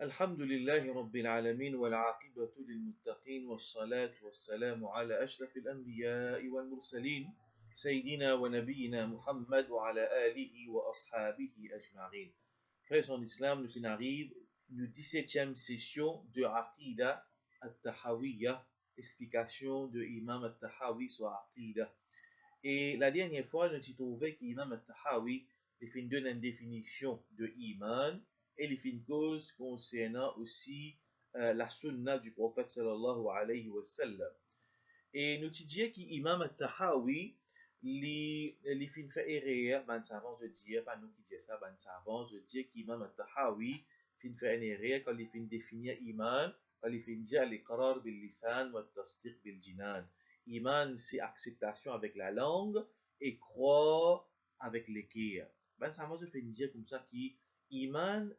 الحمد لله رب العالمين والعاقبة للمتقين والصلاة والسلام على أشرف الأنبياء والمرسلين سيدنا ونبينا محمد وعلى آله وأصحابه أجمعين. Frères en islam, nous arrivons la 17e session de Aqida al-Tahawiyya, explication de Imam al-Tahawi sur Aqida. Et la dernière fois, nous avons trouvé qu'Imam al-Tahawi donne une définition de Iman et une cause concernant aussi la sunna du prophète sallallahu alayhi wa sallam. Et nous disons qu'Imam al-Tahawi, les fin fait erreur, ben savants de dire, pas nous qui disons ça, ben savants de dire qu'Imam al-Tahawi fin fait une erreur quand il fin définir Iman, quand il fin dire l'iqrar bil lisan wa tasdiq bil jinan. Iman, c'est acceptation avec la langue et croire avec les cœurs. Ben savants de fin dire comme ça qui Iman,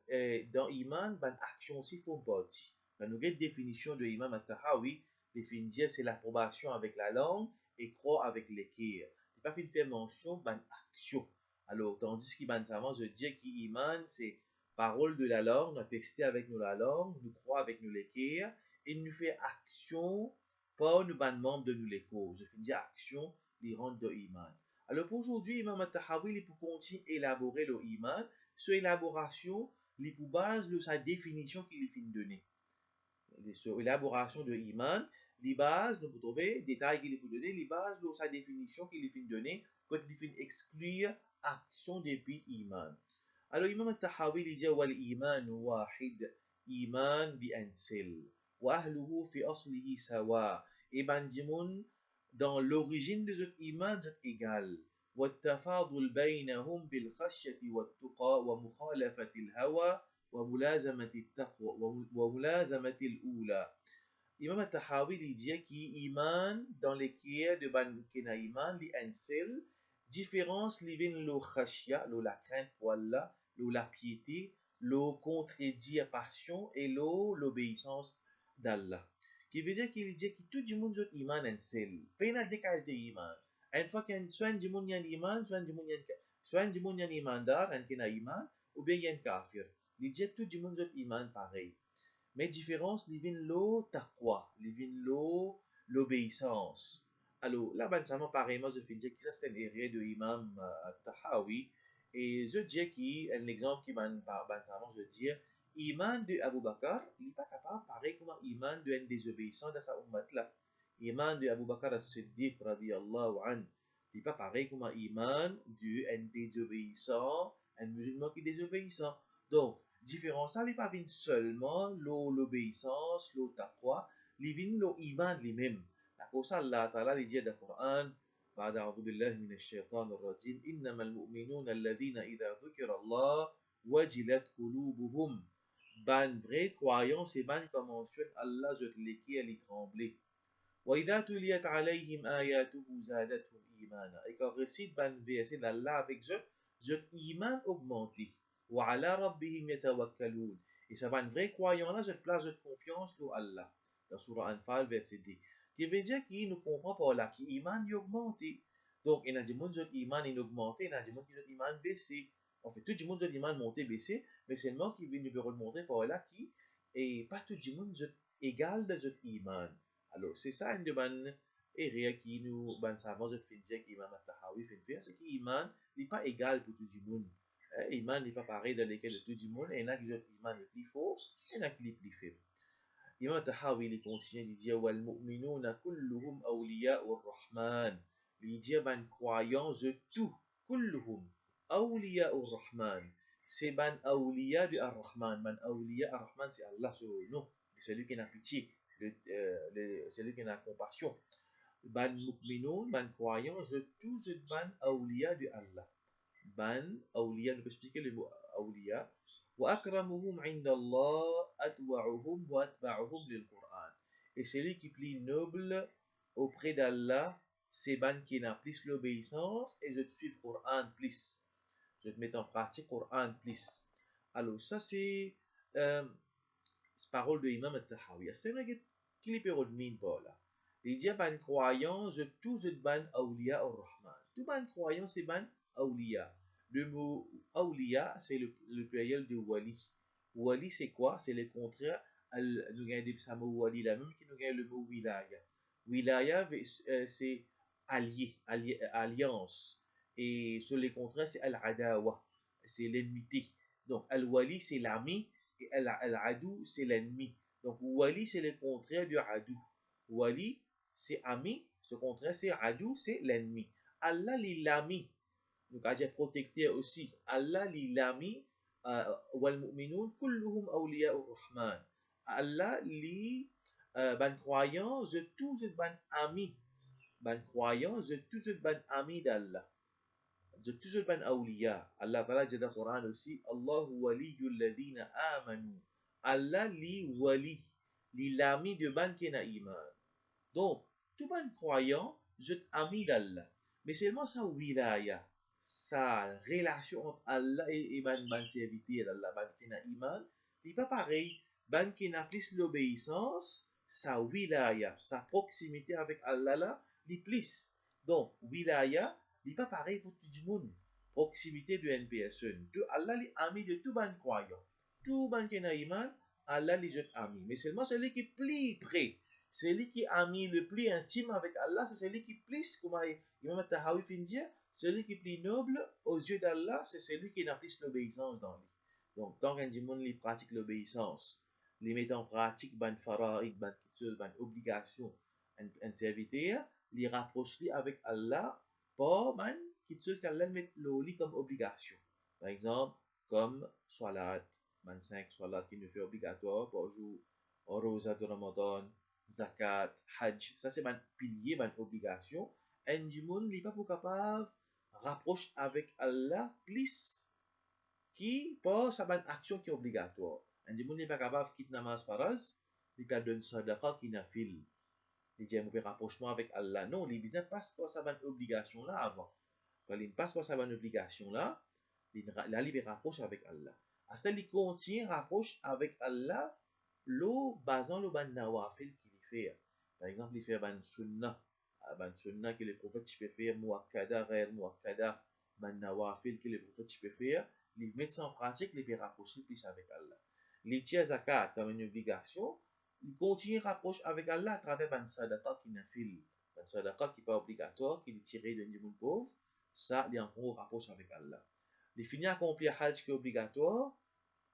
dans Iman, ben action aussi font partie. Ben nous avons une définition de Imam al-Tahawi. Définir, c'est l'approbation avec la langue et croire avec les cœurs. Il pas fait faire mention d'une action. Alors, tandis qu'il va avant de dire qu'iman, c'est parole de la langue, nous tester avec nous la langue, nous croire avec nous les cœurs, et nous fait action par nous ban membre de nous les causes. Je finis dire action, les rendre de iman. Alors, pour aujourd'hui, Imam al-Tahawi, il peut continuer à élaborer le iman. Cette élaboration, il pour base de sa définition qu'il est fin de donner. Sur l'élaboration de Iman, les bases, nous pouvons trouver, détails qu'il faut donner, les bases de sa définition qu'il est fin donner, quand il fin exclure action depuis Iman. Alors, Imam al-Tahawi, il dit, wal iman wahid, iman bi ansel, wa ahluhu fi aslihi sawa, et ben, dans l'origine de cet iman, c'est égal. والتفاضل بينهم بالخشية والتقى ومخالفة الهوى وملازمة التقوى وملازمة الأولى. Imam al-Tahawi il dit qu'iman dans les kier de ban kena iman li ansel différence li vin lo khashya lo la crainte pour Allah lo la piété lo contredire passion et lo l'obéissance d'Allah. Qui veut dire qu'il dit que tout le monde a iman ansel. Pas de qualité iman. Une fois qu'il soit un monde a iman, soit un monde a iman dar, un kena iman ou bien un kafir. Il dit tout le monde a iman pareil. Mais différence, il vient l'eau taqwa, il vient l'eau l'obéissance. Alors, là, ben, ça m'a pareillement, je finis que ça c'est une erreur de Imam Tahawi. Et je dis qu'il, un exemple qui m'a je dis, Iman de Abu Bakr, il n'est pas capable, pareil comme Iman de un désobéissant dans sa ummat là. Iman de Abu Bakr as-Siddiq, radiyallahu an, il n'est pas pareil comme Iman de un désobéissant, un musulman qui est désobéissant. Donc, différence, ça n'est pas seulement l'obéissance, le taqwa, il vient l'iman lui-même. La cause Allah Ta'ala dit dans le Coran, بعد أعوذ بالله من الشيطان الرجيم إنما المؤمنون الذين إذا ذكر الله وجلت قلوبهم. Ban vrai croyant, c'est ban comme mentionne Allah, je te l'écris, elle est tremblée. وإذا تليت عليهم آياته زادتهم إيمانا. Et quand récite ban verset d'Allah avec je iman augmenté. وعلى ربهم يتوكلون. Et ça va un vrai croyant là, je place de confiance dans Allah. Dans Surah Anfal, verset 10. Qui veut dire qu'il ne comprend pas là, qu'il iman est augmenté. Donc, il y a des gens qui iman est augmenté, il y a des gens qui iman baissé. En fait, tout le monde qui iman monté, baissé, mais seulement qui vient nous montrer par là qui est pas tout le monde égal de notre iman. Alors, c'est ça une demande erreur qui nous, ben, savants de finir qui Imam al-Tahawi fait faire, c'est qu'iman n'est pas égal pour tout le monde. Iman n'est pas pareil dans lesquels de tout le monde. Il y en a qui ont iman le plus fort, il y en a qui est plus faible. Imam al-Tahawi il continue, il dit wal mu'minuna kulluhum awliya ar-Rahman. Il dit ben croyants de tout, kulluhum awliya ar-Rahman. C'est ben awliya de ar-Rahman. Ben awliya ar-Rahman c'est Allah sur nous, celui qui a pitié, celui qui a compassion. Ben mu'minun, ben croyants de tout de ben awliya de Allah. Ben awliya, nous peut expliquer le mot awliya. وأكرمهم عند الله أتوعهم وأتبعهم للقرآن. Et celui qui est plus noble auprès d'Allah, c'est ben qui n'a plus l'obéissance et je te suis le Coran plus. Je te mets en pratique le Coran plus. Alors ça c'est parole de Imam al-Tahawi. C'est vrai qu'il est pour le par là. Il dit ben croyant, je tout je ben awliya ar-Rahman. Tout ben croyant c'est ben awliya. Le mot awliya, c'est le pluriel de wali. Wali, c'est quoi? C'est le contraire. Nous gagnons des mots wali là même qui nous gagne le mot wilaya. Wilaya, c'est alliance. Et sur les contraires, c'est al-adawa, c'est l'ennemi. Donc, al-wali, c'est l'ami, et al-adou, c'est l'ennemi. Donc, wali, c'est le contraire du adou. Wali, c'est ami, ce contraire, c'est adou, c'est l'ennemi. Allah, l'ami. Donc, à dire protecteur aussi. Allah, l'ami, wal mu'minun, kulluhum awliya ar-Rahman. Allah, ban croyant, je tous ban ami. Ban croyant, je tous ban ami d'Allah. Je tous ban awliya. Allah Ta'ala dit dans le Coran aussi, Allahu waliyul ladina amanu. Allah li wali, li l'ami de ban qui n'a iman. Donc, tout ban croyant, je ami d'Allah. Mais seulement sa wilaya, sa relation entre Allah et ban serviteur d'Allah, ban qui n'a iman, il n'est pas pareil. Ban qui n'a plus l'obéissance, sa wilaya, sa proximité avec Allah là, il plus. Donc, wilaya, il n'est pas pareil pour tout le monde. Proximité de NPSE. Allah est ami de tout ban croyant. Tout ban qui n'a iman, Allah les jette ami. Mais seulement celui qui est plus près. Celui qui est ami le plus intime avec Allah, c'est celui qui est plus, comme Imam Tahawi fin dire, celui qui est plus noble aux yeux d'Allah, c'est celui qui n'a plus l'obéissance dans lui. Donc, tant qu'un monde pratique l'obéissance, les met en pratique, ban fara'id, ban obligation, un serviteur, les rapproche avec Allah, pas ban quelque chose qu'Allah met le comme obligation. Par exemple, comme salat, ban 5 salat qui nous fait obligatoire par jour, rosa de Ramadan, zakat, hajj, ça c'est un pilier, une obligation. Et du monde n'est pas pour capable rapproche avec Allah plus qui pas sa bonne action qui est obligatoire. Et du monde n'est pas capable quitter namaz faraz, il peut donner sadaqa qui n'a fil. Il dit un rapprochement avec Allah. Non, les bizarres passe pas sa bonne obligation là avant. Quand il passe pas sa bonne obligation là, il rapproche avec Allah. À ce il continue rapproche avec Allah, lo basant le ban nawafil qu'il fait. Par exemple, il fait ban sunnah que le prophète peut faire, muakkada, ghair muakkada, ban nawafil que le prophète peut faire, il met ça en pratique, il peut rapprocher plus avec Allah. Les tiers zakat comme une obligation, il continue rapproche avec Allah à travers ban sadaqa qui n'a fil. Ban sadaqa qui n'est pas obligatoire, qui est tiré d'un monde pauvre, ça, il encore rapproche avec Allah. Il finit à accomplir Hajj qui est obligatoire,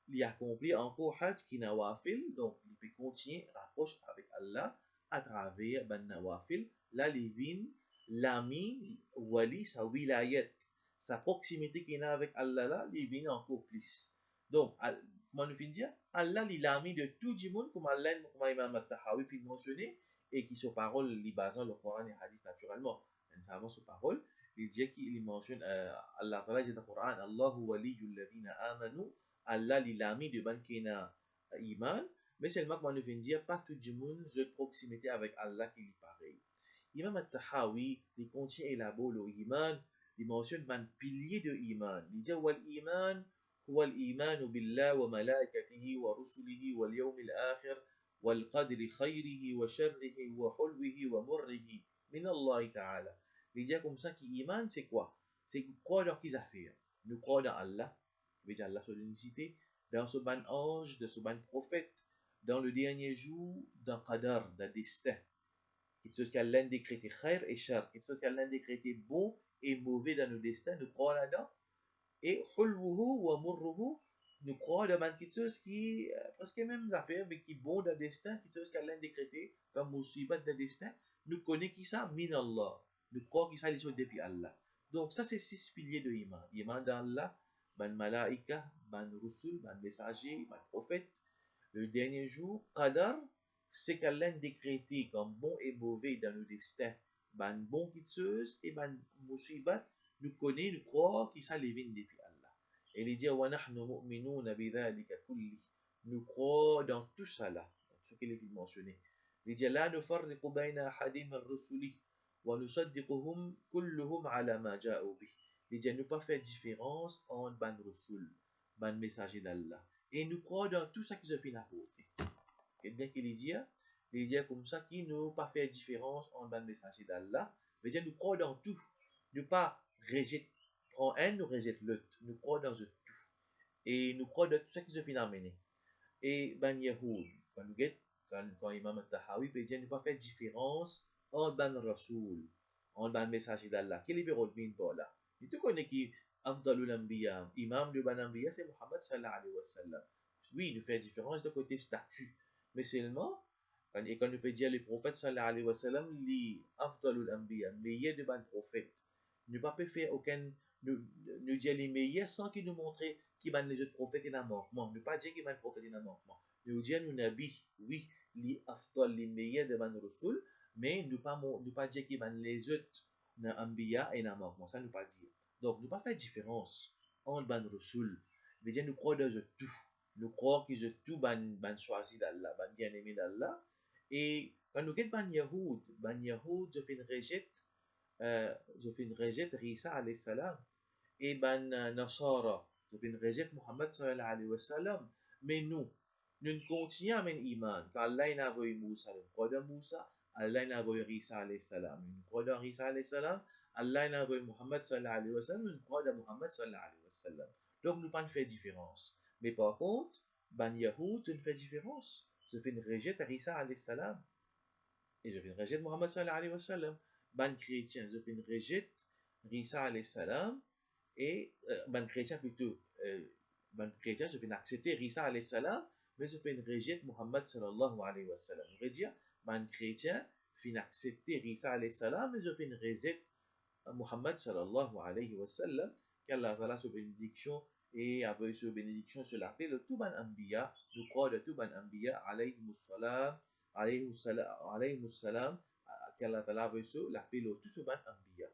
il accomplit encore Hajj qui est nawafil, donc il peut continuer rapproche avec Allah à travers ben nawafil, la livine, l'ami, wali, sa wilayat, sa proximité qu'il a avec Allah là, il vient encore plus. Donc, comment nous finit dire, Allah il a mis de tout le monde, comme Allah, comme Imam Al-Tahawi fait mentionner, et qui sur parole, il basant le Coran et le Hadith naturellement, nous savons sur parole, il dit qu'il mentionne, Allah Ta'ala dit dans le Coran, Allahu waliyul ladina amanu, Allah il a mis de ban qui n'a iman, mais seulement comme on vient de dire, pas tout le monde de proximité avec Allah qui est pareil. Imam Al-Tahawi, il continue à élaborer le iman, il mentionne un pilier de iman. Il dit, wal iman, هو الإيمان بالله وملائكته ورسله واليوم الآخر والقدر خيره وشره وحلوه ومره من الله تعالى. Il dit comme ça qu'iman c'est quoi? C'est croire dans qu'ils affaires. Nous croyons dans Allah, qui veut dire Allah sur l'unicité, dans ce ban ange, dans ce ban prophète, dans le dernier jour, dans Qadar, dans le destin. Quelque chose qu'Allah a décrété khair et shar, quelque chose qu'Allah a décrété bon et mauvais dans nos destins, nous croyons là-dedans. Et hulwuhu wa murruhu, nous croyons dans quelque chose qui presque même affaire, mais qui est bon dans le destin, quelque chose qu'Allah a décrété, comme musibat dans le destin, nous connaissons qui ça, min Allah. Nous croyons qui ça les choses depuis Allah. Donc ça c'est 6 piliers de iman. Iman dans Allah, ban malaika, ban rusul, ban messager, ban prophète. Le dernier jour, qadar, c'est qu'Allah a décrété comme bon et mauvais dans le destin. Ban bon kitseuse et ban musibat, nous connaissons, nous croyons qui ça les vient depuis Allah. Et il dit, wa nahnu mu'minuna bidhalika kulli. Nous croyons dans tout ça là, ce qu'il est mentionné. Il dit, la nufarriqu bayna ahadim ar-rusuli wa nusaddiquhum kulluhum ala ma ja'u bih. Il dit, ne pas faire différence entre ban rusul, ban messager d'Allah. Et nous croyons dans tout ça qui se fait apporter. Et bien qu'il dit comme ça qu'il ne pas faire différence entre le messager d'Allah, mais dire nous croyons dans tout, ne pas rejeter, prendre un, nous rejette l'autre, nous croyons dans tout. Et nous croyons dans tout ça qui se fait amener. et ban Yahoud. Quand nous guette, quand Imam al-Tahawi peut dire ne pas faire différence entre ban Rasoul, entre ban messager d'Allah. Quel est le rôle par là? Et tout connaît qui Afdalul Anbiya, Imam de ban Anbiya, c'est Muhammad sallallahu alayhi wa sallam. Oui, il fait différence de côté statut, mais seulement, et quand nous peut dire le prophète sallallahu alayhi wa sallam, li Afdalul Anbiya, meilleur de ban prophète, ne pas faire aucun, nous dire les meilleurs sans qu'il nous montre qui ban les autres prophètes et un manquement. Ne pas dire qu'il ban le prophète et un manquement. Nous dire nous nabi, oui, li Afdal, les meilleurs de ban Rasul, mais ne pas dire qu'il ban les autres na Anbiya et un manquement. Ça ne pas dire. Donc, ne pas faire différence entre ban Rasul. Mais dire nous croire dans tout. Nous croire qu'ils ont tout ban choisi d'Allah, ban bien-aimé d'Allah. Et quand nous guettons ban Yahoud, je fais une rejette Risa alayhi salam. Et ban Nasara, je fais une rejette Muhammad sallallahu alayhi wa sallam. Mais nous continuons à mener iman. Quand Allah n'a envoyé Moussa, nous croyons Moussa, Allah n'a envoyé Risa alayhi salam. Nous croyons Risa alayhi salam, Allah n'a envoyé Muhammad sallallahu alayhi wa sallam, nous croyons Muhammad sallallahu alayhi wa sallam. Donc nous pas faire différence. Mais par contre, ban Yahoud, je ne fais différence. Je fais une rejette à Risa alayhi salam. Et je fais une rejette Muhammad sallallahu alayhi wa sallam. Ban chrétien, je fais une rejette Risa alayhi salam. Et ban chrétien plutôt, ban chrétien, je fais une accepter Risa alayhi salam, mais je fais une rejette Muhammad sallallahu alayhi wa sallam. Je veux dire, ban chrétien, fait une accepter Risa alayhi salam, mais je fais une rejette Muhammad sallallahu alayhi wa sallam, qu'Allah ta'ala sa bénédiction et avec sa bénédiction sur la paix de tout ban anbiya, nous croyons de tout ban anbiya alayhi salam, qu'Allah ta'ala avec la paix de tout ce ban anbiya.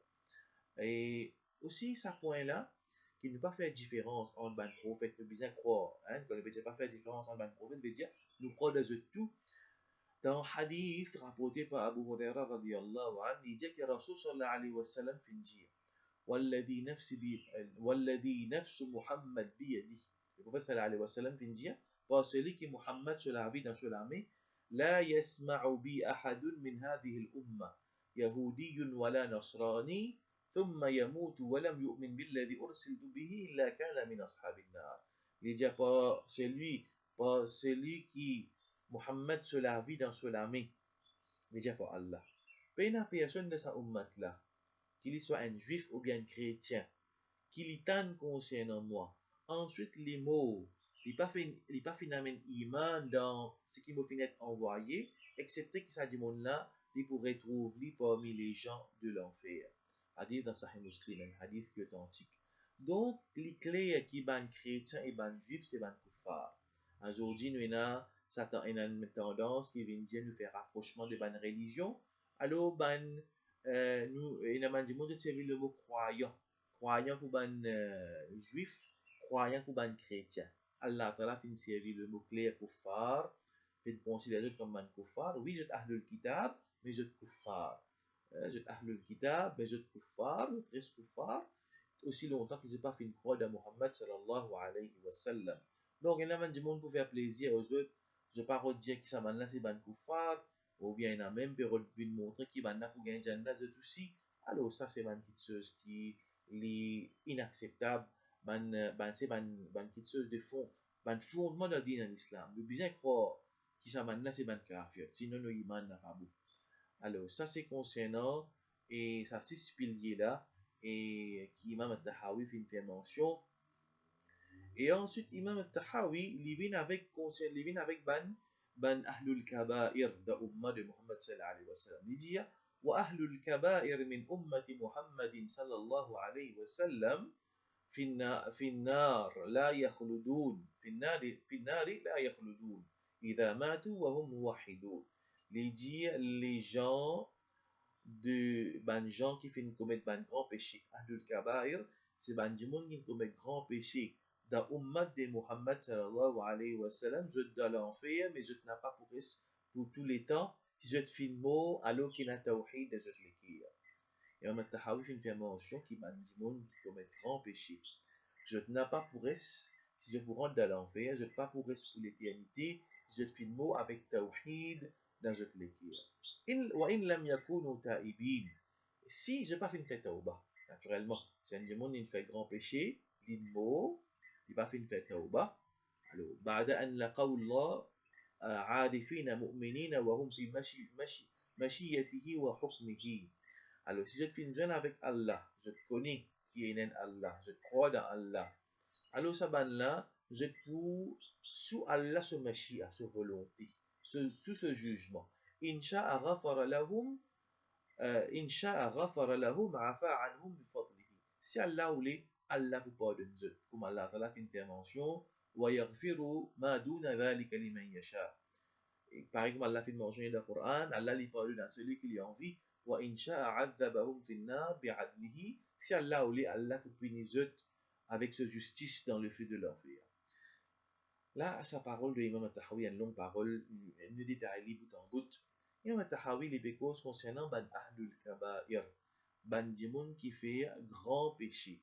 Et aussi, ce point-là, qui ne pas faire différence entre ban prophète, nous bien croire, hein, qu'on ne peut pas faire différence entre ban prophète, veut dire, nous croyons de tout. Dans un hadith rapporté par Abu Huraira radiyallahu anhu, il dit que Rasul sallallahu alayhi wa sallam fait dire والذي نفس محمد بيده. Le prophète sallallahu alayhi wa sallam fait dire par celui qui Muhammad sur la vie dans sur l'armée لا يسمع بي أحد من هذه الأمة يهودي ولا نصراني ثم يموت ولم يؤمن بالذي أرسلت به إلا كان من أصحاب النار. Il dit par celui qui Muhammad sur la vie dans sur l'armée. Il dit par Allah. Pas une personne de sa ummat là, qu'il soit un juif ou bien un chrétien, qu'il y tanne concernant moi. Ensuite, les mots, il n'a pas finalement iman dans ce qui m'a fini d'être envoyé, excepté que ça dit mon là, il pourrait trouver parmi les gens de l'enfer. Hadith dans Sahih Muslim, un hadith qui est authentique. Donc, les clés qui ban chrétien et ban juif, c'est ban kuffar. Aujourd'hui, nous avons une tendance qui vient dire nous faire rapprochement de ban religion. Alors, ban nous, il y a des gens qui servent le mot croyant. Croyant pour ban juif, croyant pour ban chrétien. Allah Ta'ala fait servir le mot clé kuffar, fait considérer comme ban kuffar. Oui, je suis ahlul kitab, mais je suis kuffar. Je suis ahlul kitab, mais je suis kuffar, je reste kuffar. Aussi longtemps que je n'ai pas fait une croix de Muhammad sallallahu alayhi wa sallam. Donc, il y a des gens pour faire plaisir aux autres. Je ne vais pas dire que ça là c'est ban kuffar, ou bien il y a même période de montrer qui ban là pour gagner jannah de tout si. Alors, ça, c'est une petite chose qui est inacceptable. C'est une petite chose de fond. Un fondement de l'islam. Le bien croire qui ça là c'est ban kafir. Sinon, le iman n'a pas beaucoup. Alors, ça, c'est concernant, et ça, c'est ce pilier-là, et qui Imam al-Tahawi fait une mention. Et ensuite, Imam al-Tahawi, il vient avec ban ahlul kaba'ir de umma de Muhammad sallallahu alayhi wa sallam. Il dit, wa ahlul kaba'ir min ummati Muhammadin sallallahu alayhi wa sallam في النار لا يخلدون في النار لا يخلدون إذا ماتوا وهم موحدون. Les gens gens qui finissent commettre ban grand péché. Ahlul Kabair, c'est ban du monde qui commet grand péché. Dans l'ummat de Muhammad sallallahu alayhi wa sallam, je te dans l'enfer, mais je n'ai pas pour tous les temps, je te filme alors qu'il y a tawhid de je te l'écrire. Et on m'a tahawi fait une mention qui ban du monde qui commet grand péché. Je n'ai pas pour si je vous rentre dans l'enfer, je n'ai pas pour pour l'éternité, je te filme avec tawhid dans je te l'écrire. وإن لم يكونوا تائبين. Si je n'ai pas fait une fête tauba, naturellement, c'est un démon qui fait grand péché, il dit mot, il n'a pas fait une fête tauba, Alors, بعد أن لقوا الله عارفين مؤمنين وهم في مشيته وحكمه. Alors, si je te fais une jeune avec Allah, je connais qui est Allah, je crois dans Allah. Alors, ça là, je pour sous Allah se machia, sa volonté, sous ce jugement. Insha'a ghafara lahum, insha'a ghafara lahum, afa anhum bi fadlihi. Si Allah voulait, Allah vous pardonne, comme Allah a fait une intervention, wa yaghfiru ma duna dhalika liman yasha. Par exemple, Allah fait mentionner dans le Coran, Allah lui pardonne à celui qui lui a envie. Wa insha'a adzabahum finnar bi'adlihi. Si Allah voulait, Allah peut punir avec sa justice dans le feu de l'enfer. Là, sa parole de Imam Tahawi, une longue parole, une détaille bout en bout. Imam Tahawi, les bécos concernant ban ahlul kaba'ir, ban dimoun qui fait grand péché.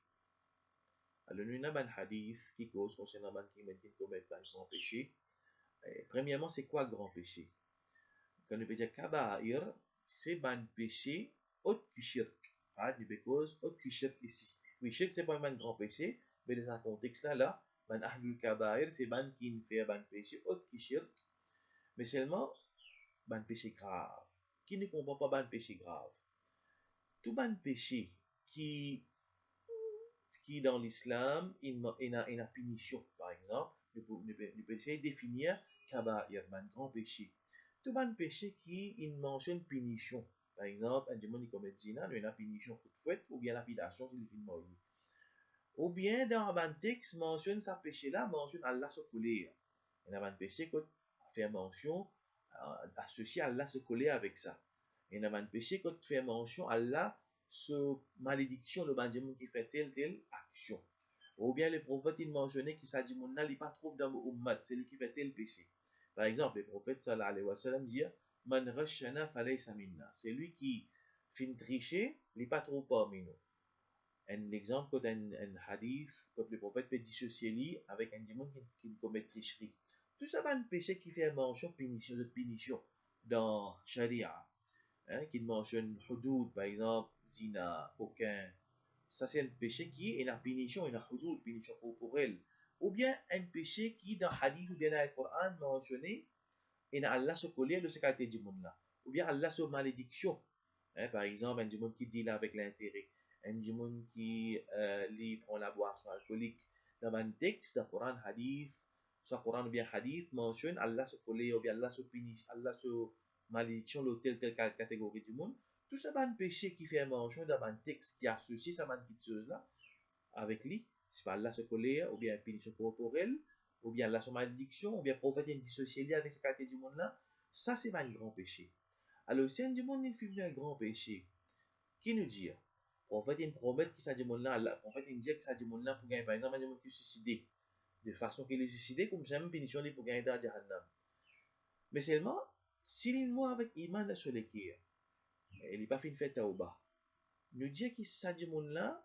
Alors, nous avons un hadith qui cause concernant ban qui commet ban grand péché. Premièrement, c'est quoi grand péché? Quand nous dire kaba'ir, c'est ban péché autre que shirk. Nous bécos autre que shirk ici. Oui, shirk, c'est pas un grand péché, mais dans un contexte là, ban ahlul kaba'ir, c'est ban qui ne fait ban péché autre que shirk, mais seulement ban péché grave. Qui ne comprend pas ban péché grave? Tout ban péché qui dans l'islam, il a une punition, par exemple, nous pouvons essayer de définir kaba'ir, ban grand péché. Tout ban péché qui il mentionne punition. Par exemple, un démon qui commet zina, il y a une punition coup de fouette, ou bien lapidation s'il finit mort. Ou bien dans un texte mentionne sa péché là, mentionne Allah se coller. Il y a un péché qui fait mention associé à Allah se coller avec ça. Il y a un péché qui fait mention à Allah se malédiction le bandiment qui fait telle action. Ou bien le prophète il mentionnait qu'il s'agit mon n'a pas trouve dans le ummat, c'est lui qui fait tel péché. Par exemple, le prophète sallallahu alayhi wa sallam dit man rashana falaysa minna. C'est lui qui fin tricher, il n'est pas trop parmi nous. Un exemple, quand un hadith, quand le prophète peut dissocier lui avec un démon qui commet tricherie. Tout ça va un péché qui fait mention de punition dans Sharia. Hein, qui mentionne hudud, par exemple, zina, aucun. Ça, c'est un péché qui est une punition, une hudud, punition corporelle. Ou bien un péché qui, dans hadith ou bien dans le Coran, mentionné, et dans Allah se coller de ce qu'a été dit là. Ou bien Allah se malédiction. Hein, par exemple, un démon qui dit là avec l'intérêt. Un démon qui lui prend la boisson alcoolique. Dans un texte, dans le Coran, hadith, soit Coran ou bien hadith, mentionne Allah se coller ou bien Allah se punit, Allah se malédiction de telle catégorie du monde. Tout ça, c'est un péché qui fait mention dans un texte qui associe ça petite chose là avec lui. C'est pas Allah se coller ou bien punition corporelle ou bien Allah se malédiction ou bien prophète dissocié avec ce catégorie du monde là. Ça, c'est pas un grand péché. Alors, si un du monde il fait un grand péché, qui nous dit? En fait, il promet que ça dit mon là, en fait, il dit que ça dit mon là pour gagner, par exemple, un monde qui est suicidé, de façon qu'il est suicidé, comme ça, même punition pour gagner dans Jahannam. Mais seulement, s'il est mort avec iman sur les kirs, il n'est pas fait une fête au bas. Nous dit que ça dit mon là,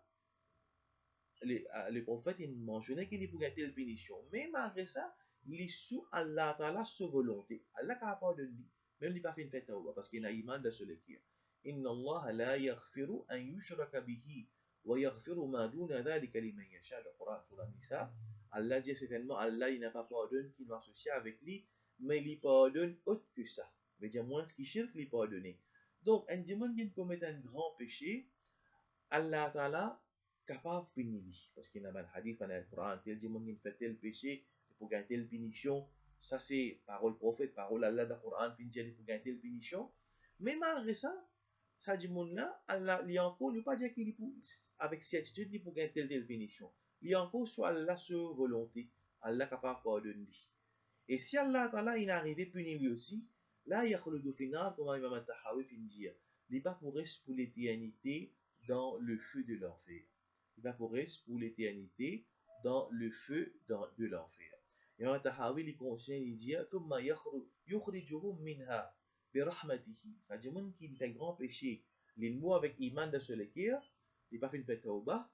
le prophète, il mentionnait qu'il est pour gagner telle punition. Mais malgré ça, il est sous Allah, Ta'ala, sous volonté. Allah n'a pas de lui, même il n'a pas fait une fête au bas, parce qu'il a iman sur les kirs. إن الله لا يغفر أن يشرك به ويغفر ما دون ذلك لمن يشاء. Le Coran sur la Nisa, Allah dit certainement, Allah il n'a pas pardonné qui nous associe avec lui, mais il pardonne autre que ça. Mais dire moins ce qui shirk, il pardonne. Donc, un démon qui commet un grand péché, Allah Ta'ala capable de punir. Parce qu'il y a un hadith dans le Coran, tel démon qui fait tel péché, pour gagner telle punition. Ça c'est parole prophète, parole Allah dans le Coran, pour gagner telle punition. Mais malgré ça, ça dit mon là, Allah, il y a encore, ne pas dire qu'il est avec certitude, il pour gagner telle punition. Il y a encore soit Allah sur volonté, Allah capable de pardonner. Et si Allah Ta'ala il est arrivé punir lui aussi, là il y a le final, comme Imam Tahawi fin dire, il va pour rester pour l'éternité dans le feu de l'enfer. Il va pour rester pour l'éternité dans le feu de l'enfer. Imam Tahawi il conseille, il dit, ثم يخرجهم منها birahmatihi. C'est-à-dire, monde qui fait un grand péché, les mots avec iman de se l'équire, il n'a pas fait une fête au bas.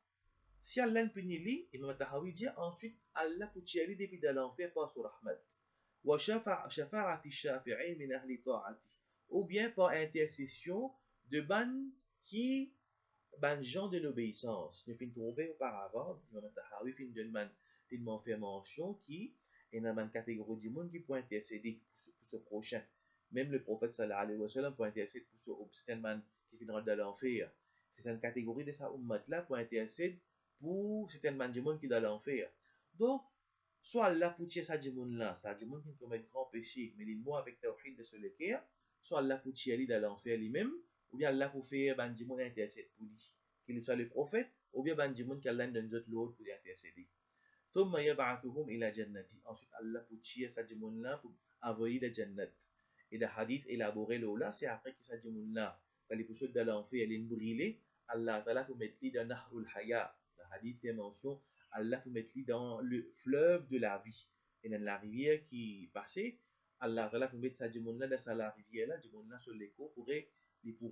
Si Allah le punit lui, Imam Tahawi dit ensuite, Allah peut tirer depuis de l'enfer par son rahmat. Wa shafa'ati shafi'in min ahli ta'ati. Ou bien par intercession de ban qui, ban gens de l'obéissance. Nous finissons trouver auparavant, Imam Tahawi finit de man, il m'en fait mention qui, Et dans une catégorie du monde qui peut intercéder pour ce prochain. Même le prophète sallallahu alayhi wa sallam peut intercéder pour ce obstinement qui finira dans l'enfer. C'est une catégorie de sa ummat là pour intercéder pour certaines du monde qui est dans l'enfer. Donc, soit Allah pour tirer ça du monde là, ça du monde qui commet grand péché, mais il mourra avec tawhid de ce l'équerre, soit Allah pour tirer lui dans l'enfer lui-même, ou bien Allah pour faire ban du monde intercéder pour lui, qu'il soit le prophète, ou bien ban du monde qu'Allah donne d'autres l'autre pour intercéder. ثم يبعثهم إلى جنته. Ensuite, Allah pour tirer ça du monde là pour envoyer la jannat. Et le hadith élaboré là, c'est après que ça du monde là, quand les personnes de l'enfer, elles brûlent, Allah Ta'ala pour mettre lui dans Nahrul Haya. Le hadith fait mention, Allah pour mettre lui dans le fleuve de la vie. Et dans la rivière qui passait, Allah Ta'ala pour mettre ça du monde là dans la rivière là, du monde là sur l'écho, pour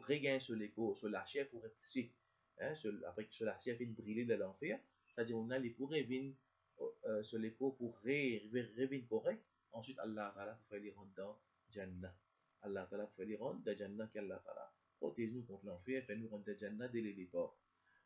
regagner sur l'écho, sur la chair pour repousser. Hein, après que sur la chair fait brûler de l'enfer, ça du monde là, il pourrait venir sur l'écho pour revenir correct. Ensuite, Allah Ta'ala pour faire les rendre dans Jannah. Allah Ta'ala pour faire les rendre dans Jannah qu'Allah Ta'ala. Protège-nous contre l'enfer, fais-nous rendre dans Jannah dès le départ.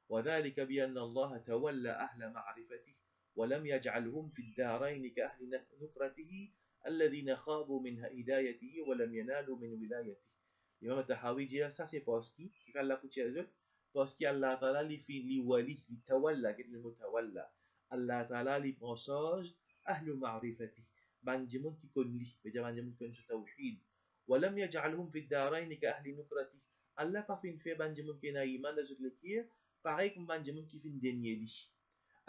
وذلك بأن الله تولى أهل معرفته ولم يجعلهم في الدارين كأهل نكرته الذين خابوا من هدايته ولم ينالوا من ولايته. L'imam Tahawi dit ça c'est parce qui fait Allah pour tirer les autres, parce qu'Allah Ta'ala li fi li wali, li tawalla, qu'est le mot tawalla. Allah Ta'ala li prend charge ahlu ma'rifati, ban jimon qui connaît li, mais ban jimon qui connaît ce tawhid. ولم يجعلهم في الدارين كأهل نكرته. Allah pas fin fait ban jimon qui n'a iman dans ce qui pareil comme ban jimon qui fin dénier li.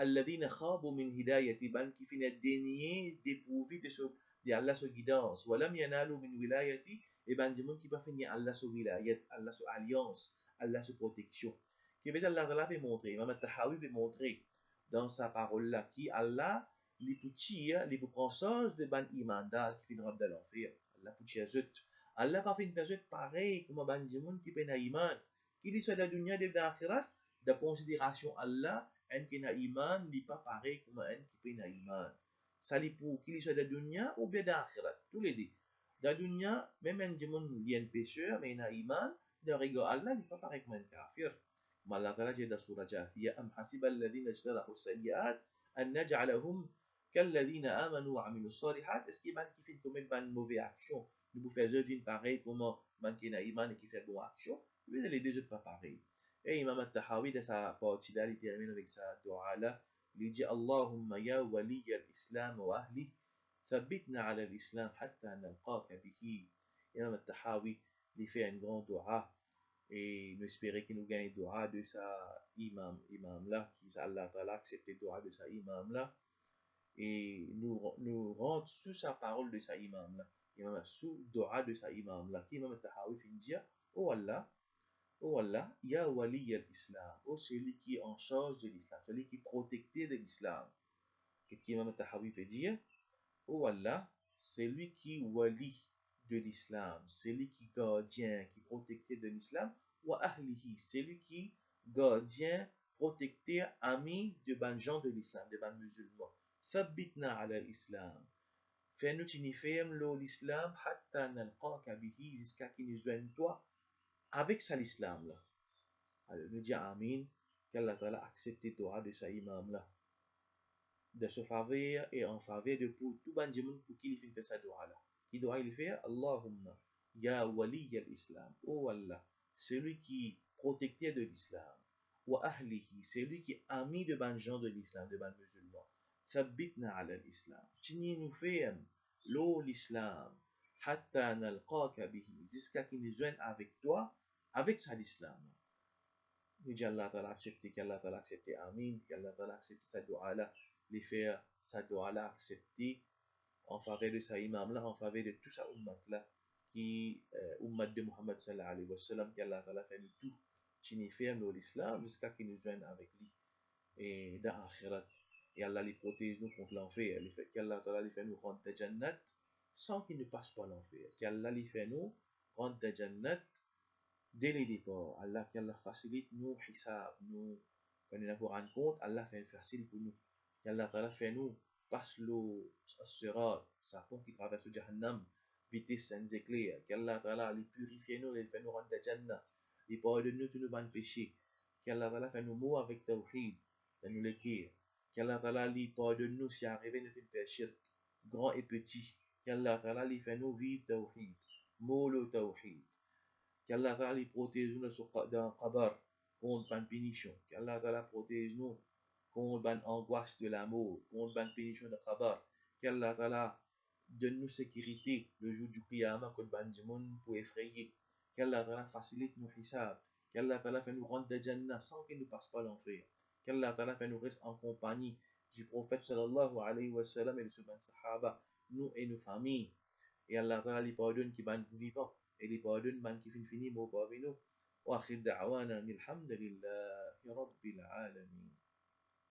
الذين خابوا من هدايتي ban qui fin dénier dépourvu de Allah sa guidance. ولم ينالوا من ولايتي et ban jimon qui pas finir Allah sa wilayat, Allah sa alliance, Allah sa protection. Qui veut dire Allah Ta'ala peut montrer, Imam Tahawi peut montrer dans sa parole là qui Allah li pour tirer, li pour prendre charge de ban imandal qui finira dans l'enfer. Allah pour tirer zut. Allah pas finir zut pareil comme ban jimon qui peut na iman. Qui dit soit la dunya de l'akhirat, de considération Allah, un qui na iman, li pas pareil comme un qui peut na iman. Ça li pour qui soit la dunya ou bien l'akhirat, tous les deux. Dans la dunya, même un jimon li un pécheur, mais na iman, de rigueur Allah, li pas pareil comme un kafir. ما الله تعالى جاء سورة جاثية أم حسب الذين اجترحوا السيئات أن نجعلهم كالذين آمنوا وعملوا الصالحات. Est-ce qu'il y a qui fait commettre une mauvaise action, nous vous faisons d'une pareille comment man qui n'a iman et qui fait bonne action, mais les deux autres pas pareil. Et Imam Al-Tahawi dans sa partie là, il termine avec sa dua là, il dit Allahumma ya wali al-islam wa ahli thabbitna ala al-islam hatta nalqaka bihi. Imam Al-Tahawi il fait un grand dua. Et nous espérons qu'il nous gagne dua de sa imam là, qui Allah Ta'ala accepte le dua de sa imam là, et nous rentre sous sa parole de sa imam là, imam sous dua de sa imam là, qui imam Tahawi finit dire, oh Allah, ya wali al-Islam, oh celui qui est en charge de l'islam, celui qui est protecté de l'islam. Qu'est-ce qu'imam Tahawi peut dire? Oh Allah, celui qui wali de l'islam, celui qui gardien, qui protecté de l'islam, wa ahlihi, celui qui gardien, protecté, ami de ban gens de l'islam, de ban musulmans. Thabbitna ala l'islam. Fais-nous t'unifier l'islam, hatta nalqaka bihi, jusqu'à qu'il nous joigne toi, avec ça l'islam là. Alors nous disons amin, qu'Allah Ta'ala accepte toi de sa imam là. De se faveur et en faveur de pour tout bandiment pour qui il fait sa dua là. Qui doit il faire Allahumma ya wali al-Islam. Oh Allah, celui qui protecteur de l'islam. Wa ahlihi, celui qui ami de ban gens de l'islam, de ban musulmans. Thabbitna ala l'islam. Tini nous fait l'islam. Hatta nalqaka bihi. Jusqu'à qu'il nous joigne avec toi, avec ça l'islam. Nous disons Allah Ta'ala accepté, qu'Allah Ta'ala accepté. Amin. Qu'Allah Ta'ala accepté sa dua là. Les faire sa dua là accepter en faveur de sa imam là, en faveur de tout sa ummat là, qui ummat de Muhammad sallallahu alayhi wa sallam, qu'Allah Ta'ala fait tout, qui nous fait l'islam jusqu'à qu'il nous joigne avec lui et dans l'akhirat. Et Allah les protège nous contre l'enfer. Le fait qu'Allah Ta'ala les fait nous rendre de Jannat sans qu'il ne passe pas l'enfer. Qu'Allah les fait nous rendre de Jannat dès le départ. Allah qu'Allah facilite nous, hisab, nous, quand on a pour rendre compte, Allah fait facile pour nous. Qu'Allah Ta'ala fait nous passe le sirat, ça pont qui traverse le Jahannam, vitesse sans éclair. Qu'Allah Ta'ala les purifie nous, les fait nous rendre de Jannah, les pardonne nous tous nos bons péchés. Qu'Allah Ta'ala fait nous mourir avec Tawhid, de nous l'écrire. Qu'Allah Ta'ala les pardonne nous si arrivé nous fait faire shirk. grand et petit. Qu'Allah Ta'ala li fait nous vivre tawhid, molo tawhid. Qu'Allah Ta'ala li protège nous d'un qabar, contre une punition. Qu'Allah Ta'ala protège nous contre une angoisse de la mort, contre une punition de qabar. Qu'Allah Ta'ala donne-nous sécurité le jour du qiyamah, que ban du monde pour effrayer. Qu'Allah Ta'ala facilite nos hisab. Qu'Allah Ta'ala fait nous rendre de Jannah sans qu'il ne passe pas l'enfer. Qu'Allah Ta'ala fait nous rester en compagnie du prophète sallallahu alayhi wa sallam et de ses sahaba, nous et nos familles. Et Allah Ta'ala les pardonne qui ban vivants et les pardonne ban qui fin fini mot parmi nous. Wa akhir da'wana alhamdulillahi rabbil alamin.